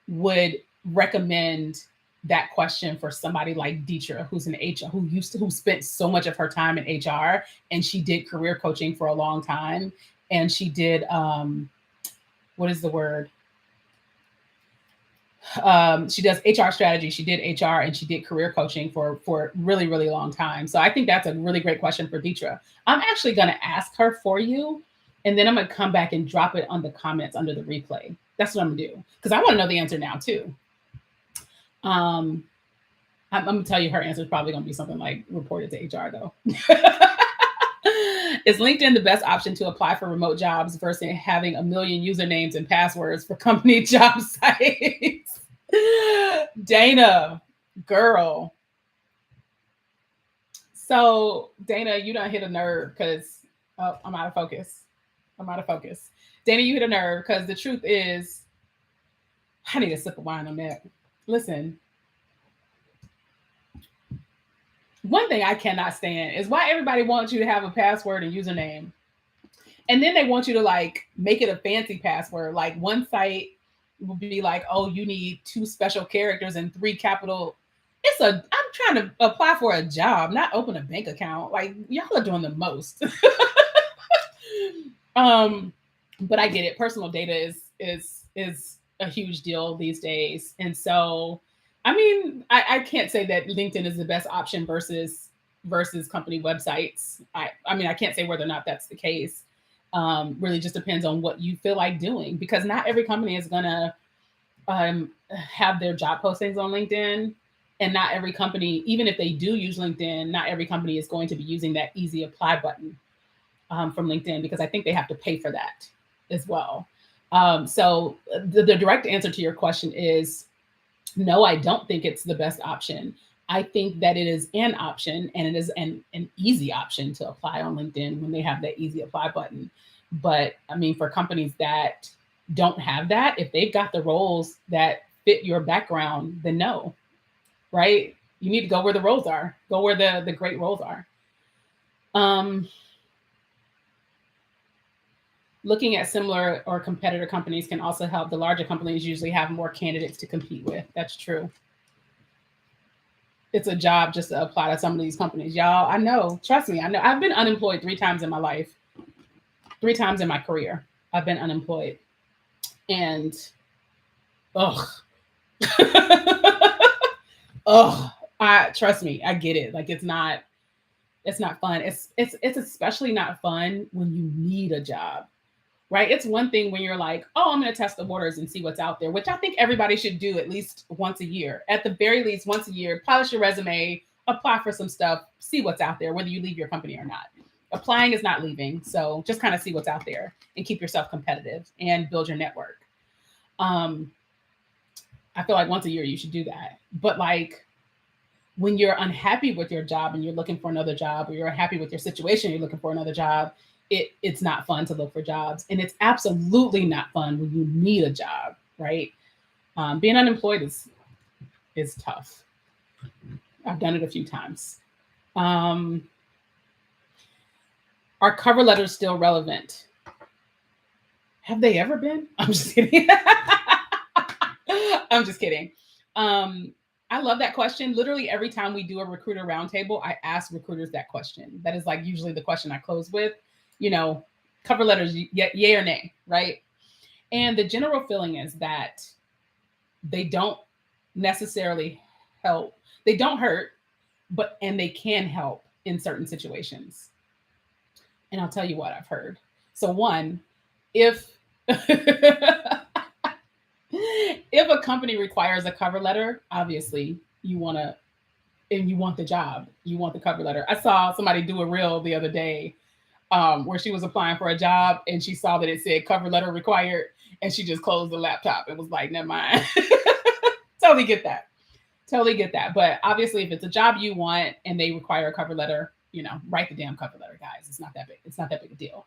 would recommend that question for somebody like Deetra, who's an HR, who spent so much of her time in HR, and she did career coaching for a long time, and she did what is the word? She does HR strategy. She did HR and she did career coaching for really really long time. So I think that's a really great question for Deetra. I'm actually going to ask her for you, and then I'm going to come back and drop it on the comments under the replay. That's what I'm going to do because I want to know the answer now too. I'm going to tell you her answer is probably going to be something like reported to HR though. Is LinkedIn the best option to apply for remote jobs versus having a million usernames and passwords for company job sites? Dana, girl. So Dana, you done hit a nerve because I'm out of focus. Dana, you hit a nerve because the truth is, I need a sip of wine on that. Listen, one thing I cannot stand is why everybody wants you to have a password and username. And then they want you to like make it a fancy password. Like one site will be like, oh, you need 2 special characters and 3 capital. I'm trying to apply for a job, not open a bank account. Like y'all are doing the most. But I get it. Personal data is a huge deal these days. And so I mean, I can't say that LinkedIn is the best option versus company websites. I mean, I can't say whether or not that's the case. Really just depends on what you feel like doing because not every company is gonna have their job postings on LinkedIn, and not every company, even if they do use LinkedIn, not every company is going to be using that easy apply button from LinkedIn because I think they have to pay for that as well. So the direct answer to your question is no, I don't think it's the best option. I think that it is an option and it is an easy option to apply on LinkedIn when they have that easy apply button. But I mean, for companies that don't have that, if they've got the roles that fit your background, then no, right? You need to go where the roles are, go where the great roles are. Looking at similar or competitor companies can also help. The larger companies usually have more candidates to compete with. That's true. It's a job just to apply to some of these companies. Y'all, I know, trust me, I know. I've been unemployed 3 times in my life. 3 times in my career, I've been unemployed. And, ugh. Trust me, I get it. Like it's not fun. It's especially not fun when you need a job. Right? It's one thing when you're like, oh, I'm going to test the waters and see what's out there, which I think everybody should do at least once a year. At the very least, once a year, polish your resume, apply for some stuff, see what's out there, whether you leave your company or not. Applying is not leaving. So just kind of see what's out there and keep yourself competitive and build your network. I feel like once a year you should do that. But like when you're unhappy with your job and you're looking for another job, or you're unhappy with your situation, you're looking for another job, it's not fun to look for jobs. And it's absolutely not fun when you need a job, right? Being unemployed is tough. I've done it a few times. Are cover letters still relevant? Have they ever been? I'm just kidding. I'm just kidding. I love that question. Literally every time we do a recruiter roundtable, I ask recruiters that question. That is like usually the question I close with. You know, cover letters, yay or nay, right? And the general feeling is that they don't necessarily help. They don't hurt, and they can help in certain situations. And I'll tell you what I've heard. So one, if if a company requires a cover letter, obviously you want the job, you want the cover letter. I saw somebody do a reel the other day where she was applying for a job and she saw that it said cover letter required and she just closed the laptop and was like, never mind. Totally get that. But obviously if it's a job you want and they require a cover letter, write the damn cover letter, guys. It's not that big a deal.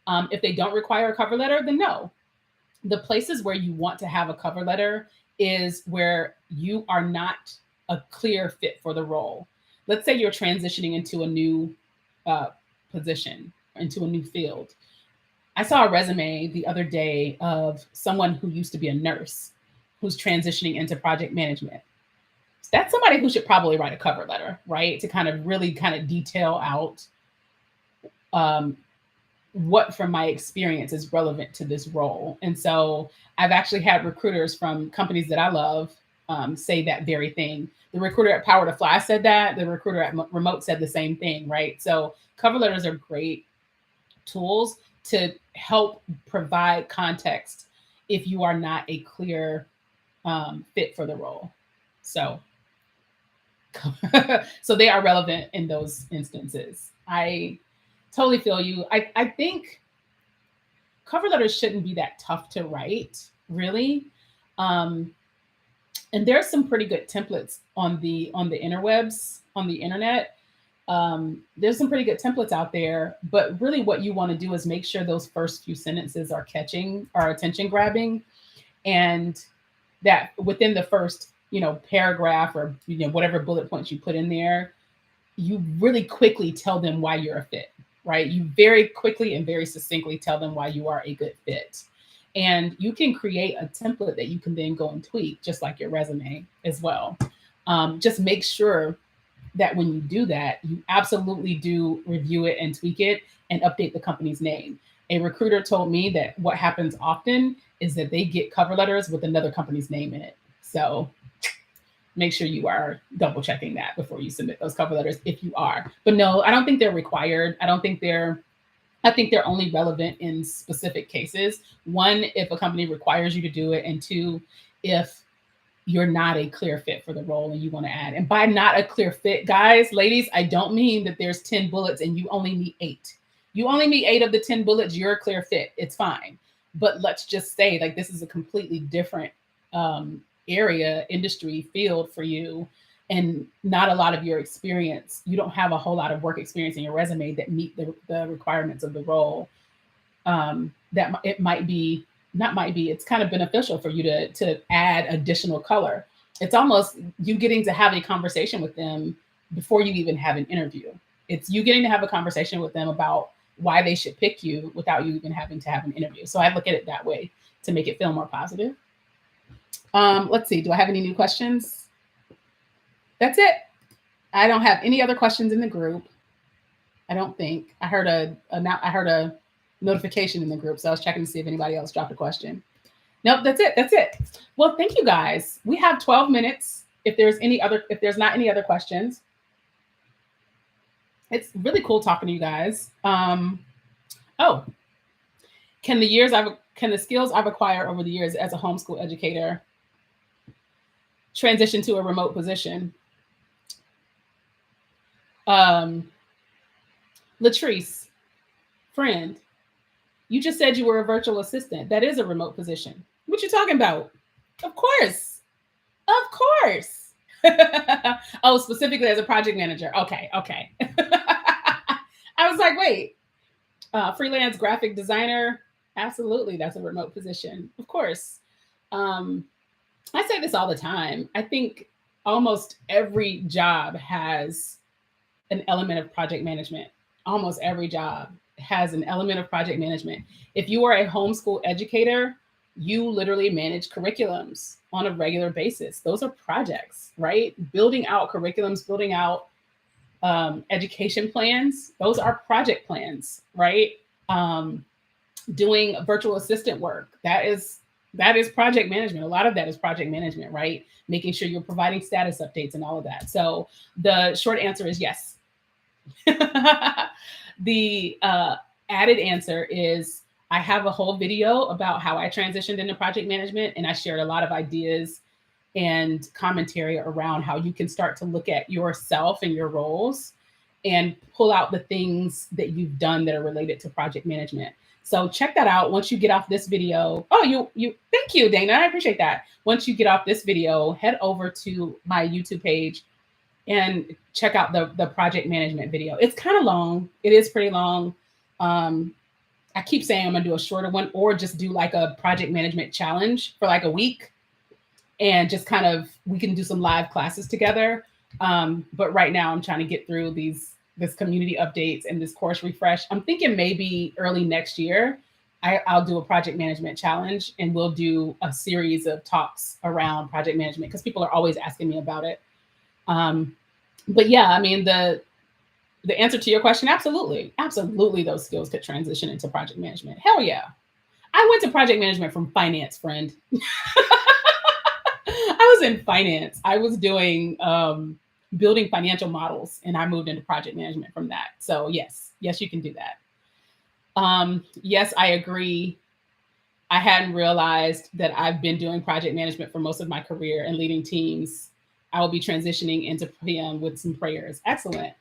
If they don't require a cover letter, then no. The places where you want to have a cover letter is where you are not a clear fit for the role. Let's say you're transitioning into a new position, into a new field. I saw a resume the other day of someone who used to be a nurse who's transitioning into project management. That's somebody who should probably write a cover letter, right? To kind of really kind of detail out what from my experience is relevant to this role. And so I've actually had recruiters from companies that I love say that very thing. The recruiter at Power to Fly said that. The recruiter at Remote said the same thing, right? So cover letters are great tools to help provide context if you are not a clear fit for the role. So, so they are relevant in those instances. I totally feel you. I think cover letters shouldn't be that tough to write, really. And there's some pretty good templates on the interwebs, on the internet. There's some pretty good templates out there, but really what you want to do is make sure those first few sentences are catching, are attention grabbing, and that within the first, paragraph or, whatever bullet points you put in there, you really quickly tell them why you're a fit, right? You very quickly and very succinctly tell them why you are a good fit. And you can create a template that you can then go and tweak, just like your resume as well. Just make sure that when you do that, you absolutely do review it and tweak it and update the company's name. A recruiter told me that what happens often is that they get cover letters with another company's name in it. So make sure you are double checking that before you submit those cover letters if you are. But no, I don't think they're required. I think they're only relevant in specific cases. One, if a company requires you to do it, and two, if you're not a clear fit for the role and you want to add. And by not a clear fit, guys, ladies, I don't mean that there's 10 bullets and you only meet 8. You only meet 8 of the 10 bullets, you're a clear fit. It's fine. But let's just say like this is a completely different area, industry, field for you, and not a lot of your experience. You don't have a whole lot of work experience in your resume that meet the requirements of the role. That it might be, not might be, it's kind of beneficial for you to add additional color. It's almost you getting to have a conversation with them before you even have an interview. It's you getting to have a conversation with them about why they should pick you without you even having to have an interview. So I look at it that way to make it feel more positive. Let's see, do I have any new questions? That's it. I don't have any other questions in the group. I don't think. I heard a notification in the group, so I was checking to see if anybody else dropped a question. Nope, that's it. That's it. Well, thank you guys. We have 12 minutes. If there's not any other questions. It's really cool talking to you guys. Oh, can the skills I've acquired over the years as a homeschool educator transition to a remote position? Latrice, friend, you just said you were a virtual assistant. That is a remote position. What you talking about? Of course. Of course. Oh, specifically as a project manager. Okay. I was like, wait, freelance graphic designer. Absolutely. That's a remote position. Of course. I say this all the time. I think almost every job has an element of project management. Almost every job has an element of project management. If you are a homeschool educator, you literally manage curriculums on a regular basis. Those are projects, right? Building out curriculums, building out education plans. Those are project plans, right? Doing virtual assistant work. That is project management. A lot of that is project management, right? Making sure you're providing status updates and all of that. So the short answer is yes. The added answer is I have a whole video about how I transitioned into project management, and I shared a lot of ideas and commentary around how you can start to look at yourself and your roles and pull out the things that you've done that are related to project management. So check that out once you get off this video. Oh, you thank you, Dana. I appreciate that. Once you get off this video, head over to my YouTube page and check out the project management video. It's kind of long. It is pretty long. I I keep saying I'm gonna do a shorter one, or just do like a project management challenge for like a week, and just kind of, we can do some live classes together. But right now I'm trying to get through this community updates and this course refresh. I'm thinking maybe early next year I'll do a project management challenge, and we'll do a series of talks around project management because people are always asking me about it. Um, but yeah, I mean, the answer to your question, absolutely, absolutely, those skills could transition into project management. Hell yeah. I went to project management from finance, friend. I was in finance. I was doing building financial models, and I moved into project management from that. So yes, yes, you can do that. Yes, I agree. I hadn't realized that I've been doing project management for most of my career and leading teams. I will be transitioning into PM with some prayers. Excellent.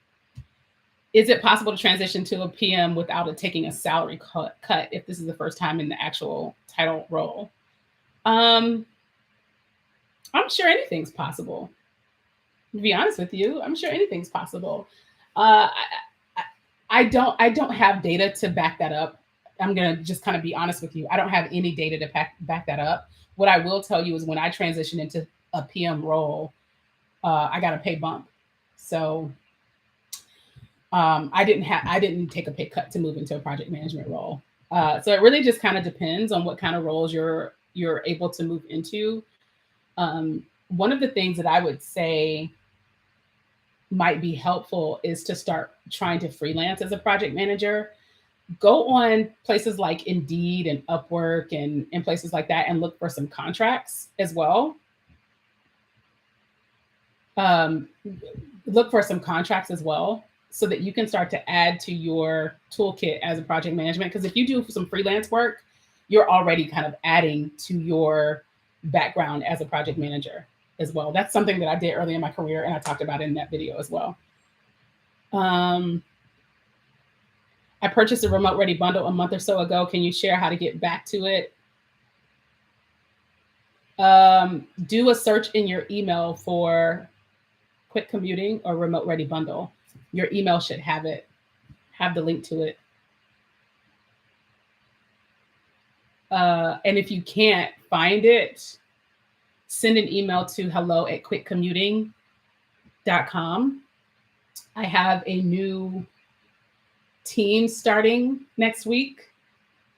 Is it possible to transition to a PM without it taking a salary cut if this is the first time in the actual title role? Um, I'm sure anything's possible. To be honest with you, I'm sure anything's possible. Uh, I, I don't have data to back that up. I'm gonna just kind of be honest with you. I don't have any data to back that up. What I will tell you is when I transitioned into a PM role, I got a pay bump. So I didn't take a pay cut to move into a project management role. So it really just kind of depends on what kind of roles you're able to move into. One of the things that I would say might be helpful is to start trying to freelance as a project manager. Go on places like Indeed and Upwork and places like that, and look for some contracts as well. Um, Look for some contracts as well, so that you can start to add to your toolkit as a project management. Because if you do some freelance work, you're already kind of adding to your background as a project manager as well. That's something that I did early in my career, and I talked about it in that video as well. Um, I purchased a remote ready bundle a month or so ago. Can you share how to get back to it? Do a search in your email for Quit Commuting or remote ready bundle. Your email should have it, have the link to it. And if you can't find it, send an email to hello@quitcommuting.com. I have a new team starting next week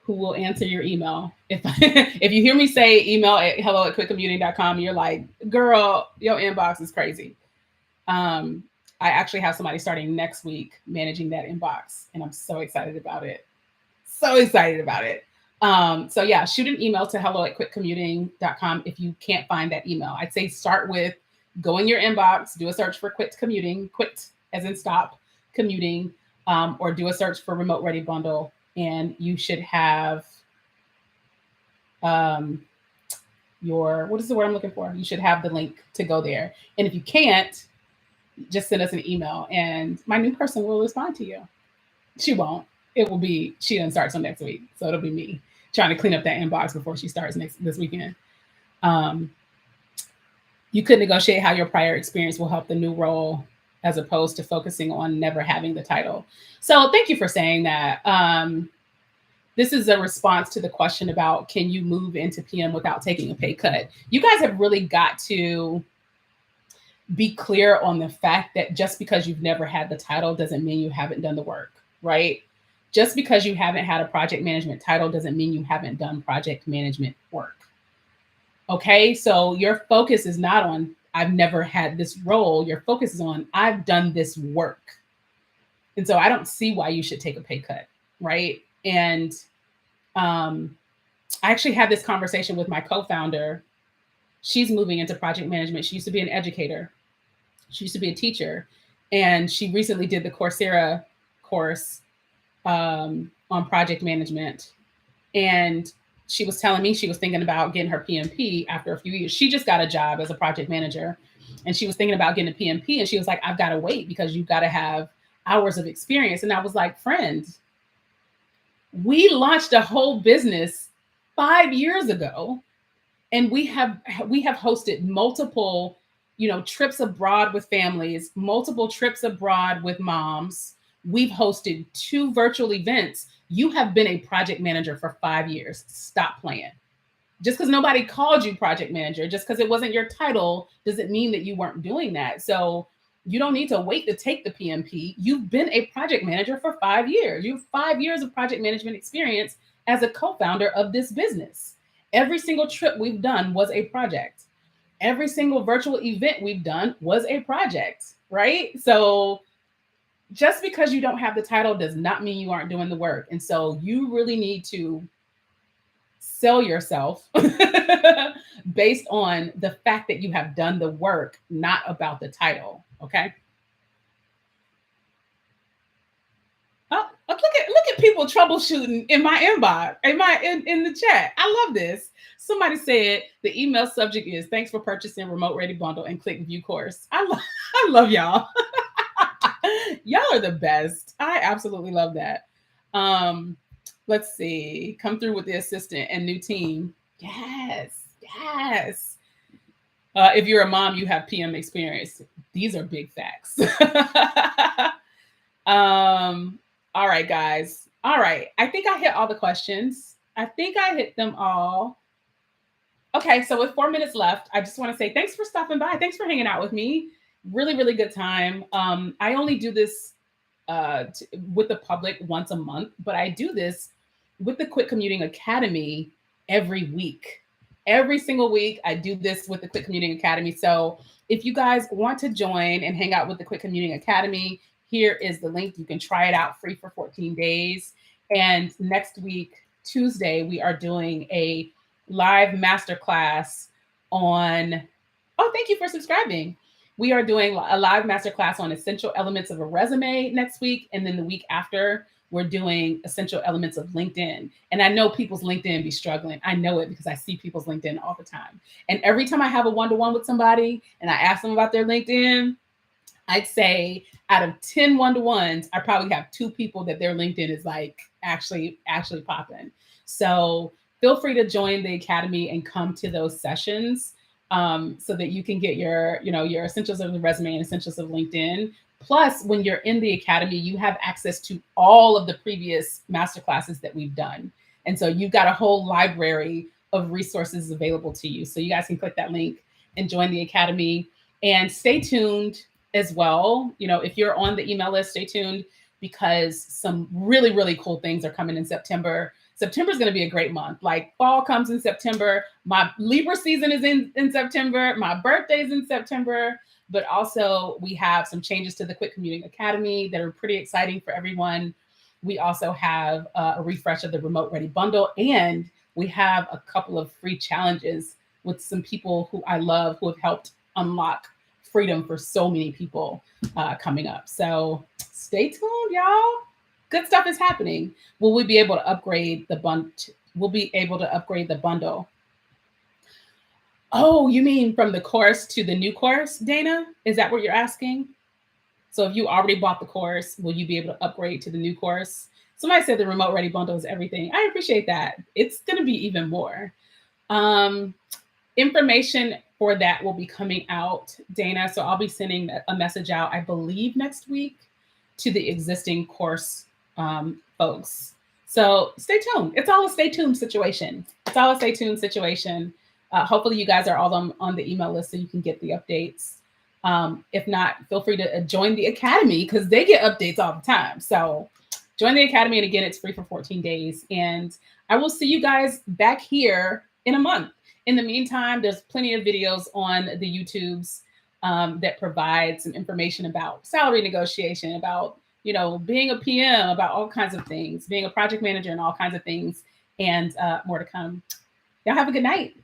who will answer your email. If if you hear me say email at hello@quitcommuting.com, you're like, girl, your inbox is crazy. I actually have somebody starting next week managing that inbox, and I'm so excited about it. So excited about it. So yeah, shoot an email to hello@quitcommuting.com if you can't find that email. I'd say start with go in your inbox, do a search for Quit Commuting, quit as in stop commuting, or do a search for remote ready bundle, and you should have what is the word I'm looking for? You should have the link to go there. And if you can't, just send us an email, and my new person will respond to you. She won't. It will be, she doesn't start till next week, so it'll be me trying to clean up that inbox before she starts this weekend. You could negotiate how your prior experience will help the new role, as opposed to focusing on never having the title. So thank you for saying that. This is a response to the question about, can you move into PM without taking a pay cut? You guys have really got to be clear on the fact that just because you've never had the title doesn't mean you haven't done the work, right? Just because you haven't had a project management title doesn't mean you haven't done project management work. Okay, so your focus is not on, I've never had this role. Your focus is on, I've done this work. And so I don't see why you should take a pay cut, right? And I actually had this conversation with my co-founder. She's moving into project management. She used to be an educator. She used to be a teacher. And she recently did the Coursera course on project management. And she was telling me she was thinking about getting her PMP after a few years. She just got a job as a project manager, and she was thinking about getting a PMP. And she was like, I've got to wait because you've got to have hours of experience. And I was like, friend, we launched a whole business 5 years ago, and we have hosted multiple, trips abroad with families, multiple trips abroad with moms. We've hosted 2 virtual events. You have been a project manager for 5 years. Stop playing. Just because nobody called you project manager, just because it wasn't your title, doesn't mean that you weren't doing that. So you don't need to wait to take the PMP. You've been a project manager for 5 years. You have 5 years of project management experience as a co-founder of this business. Every single trip we've done was a project. Every single virtual event we've done was a project, right? So just because you don't have the title does not mean you aren't doing the work. And so you really need to sell yourself based on the fact that you have done the work, not about the title. Okay. Oh, look at people troubleshooting in my inbox, in the chat. I love this. Somebody said the email subject is thanks for purchasing remote ready bundle and click view course. I love y'all. Y'all are the best. I absolutely love that. Let's see. Come through with the assistant and new team. Yes. If you're a mom, you have PM experience. These are big facts. All right, guys. All right. I think I hit all the questions. I think I hit them all. Okay, so with 4 minutes left, I just want to say thanks for stopping by. Thanks for hanging out with me. Really, really good time. I only do this with the public once a month, but I do this with the Quit Commuting Academy every week. Every single week, I do this with the Quit Commuting Academy. So if you guys want to join and hang out with the Quit Commuting Academy, here is the link. You can try it out free for 14 days. And next week, Tuesday, we are doing a live masterclass on, oh, thank you for subscribing. We are doing a live masterclass on essential elements of a resume next week. And then the week after, we're doing essential elements of LinkedIn. And I know people's LinkedIn be struggling. I know it because I see people's LinkedIn all the time. And every time I have a one-to-one with somebody and I ask them about their LinkedIn, I'd say out of 10 one-to-ones, I probably have 2 people that their LinkedIn is like actually popping. So feel free to join the Academy and come to those sessions so that you can get your essentials of the resume and essentials of LinkedIn. Plus, when you're in the Academy, you have access to all of the previous masterclasses that we've done. And so you've got a whole library of resources available to you. So you guys can click that link and join the Academy. And stay tuned as well. If you're on the email list, stay tuned because some really, really cool things are coming in September. September is going to be a great month. Like fall comes in September. My Libra season is in September. My birthday's in September. But also we have some changes to the Quit Commuting Academy that are pretty exciting for everyone. We also have a refresh of the Remote Ready Bundle. And we have a couple of free challenges with some people who I love who have helped unlock freedom for so many people coming up. So stay tuned, y'all. Good stuff is happening. Will we be able to upgrade the bundle? We'll be able to upgrade the bundle. Oh, you mean from the course to the new course, Dana? Is that what you're asking? So if you already bought the course, will you be able to upgrade to the new course? Somebody said the Remote Ready Bundle is everything. I appreciate that. It's going to be even more. Information for that will be coming out, Dana. So I'll be sending a message out, I believe, next week to the existing course folks. So stay tuned. It's all a stay tuned situation. Hopefully you guys are all on the email list so you can get the updates. If not, feel free to join the Academy because they get updates all the time. So join the Academy. And again, it's free for 14 days. And I will see you guys back here in a month. In the meantime, there's plenty of videos on the YouTubes that provide some information about salary negotiation, about being a PM, about all kinds of things, being a project manager and all kinds of things, and more to come. Y'all have a good night.